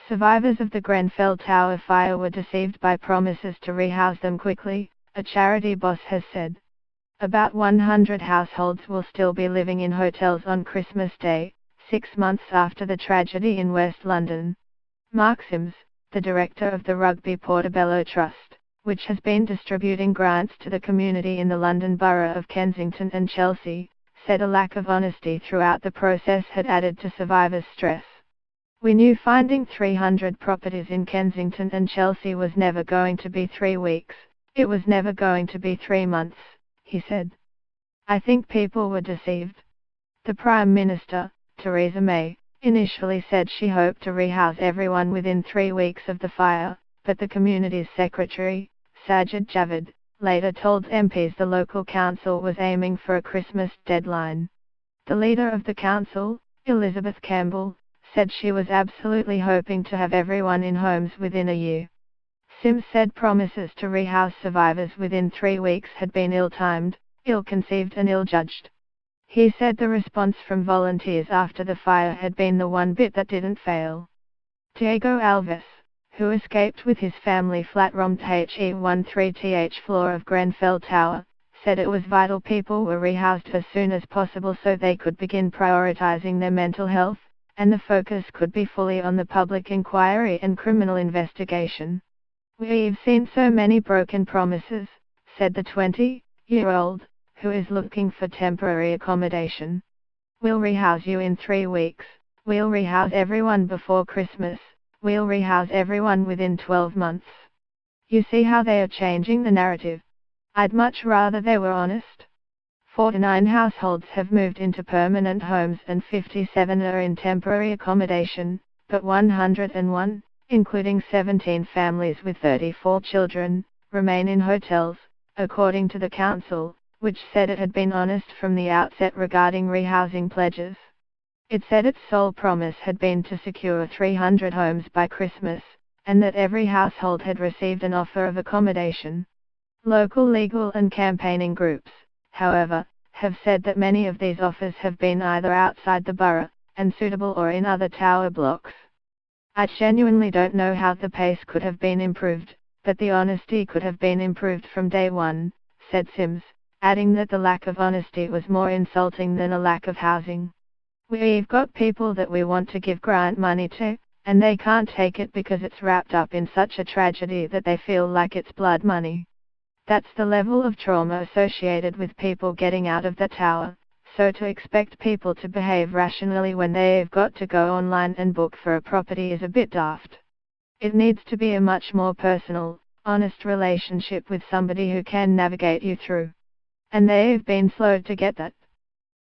Survivors of the Grenfell Tower fire were deceived by promises to rehouse them quickly, a charity boss has said. About 100 households will still be living in hotels on Christmas Day, 6 months after the tragedy in West London. Mark Sims, the director of the Rugby Portobello Trust, which has been distributing grants to the community in the London Borough of Kensington and Chelsea, said a lack of honesty throughout the process had added to survivors' stress. "We knew finding 300 properties in Kensington and Chelsea was never going to be 3 weeks, it was never going to be 3 months, he said. "I think people were deceived." The Prime Minister, Theresa May, initially said she hoped to rehouse everyone within 3 weeks of the fire, but the community's secretary, Sajid Javid, later told MPs the local council was aiming for a Christmas deadline. The leader of the council, Elizabeth Campbell, said she was absolutely hoping to have everyone in homes within a year. Sims said promises to rehouse survivors within 3 weeks had been ill-timed, ill-conceived and ill-judged. He said the response from volunteers after the fire had been the one bit that didn't fail. Diego Alves, who escaped with his family flat from HE13th floor of Grenfell Tower, said it was vital people were rehoused as soon as possible so they could begin prioritizing their mental health, and the focus could be fully on the public inquiry and criminal investigation. "We've seen so many broken promises," said the 20-year-old, who is looking for temporary accommodation. "We'll rehouse you in 3 weeks, we'll rehouse everyone before Christmas, we'll rehouse everyone within 12 months. You see how they are changing the narrative? I'd much rather they were honest." 49 households have moved into permanent homes and 57 are in temporary accommodation, but 101, including 17 families with 34 children, remain in hotels, according to the council, which said it had been honest from the outset regarding rehousing pledges. It said its sole promise had been to secure 300 homes by Christmas, and that every household had received an offer of accommodation. Local legal and campaigning groups, however, have said that many of these offers have been either outside the borough, unsuitable or in other tower blocks. "I genuinely don't know how the pace could have been improved, but the honesty could have been improved from day one," said Sims, adding that the lack of honesty was more insulting than a lack of housing. "We've got people that we want to give grant money to, and they can't take it because it's wrapped up in such a tragedy that they feel like it's blood money. That's the level of trauma associated with people getting out of the tower, so to expect people to behave rationally when they've got to go online and book for a property is a bit daft. It needs to be a much more personal, honest relationship with somebody who can navigate you through. And they've been slow to get that."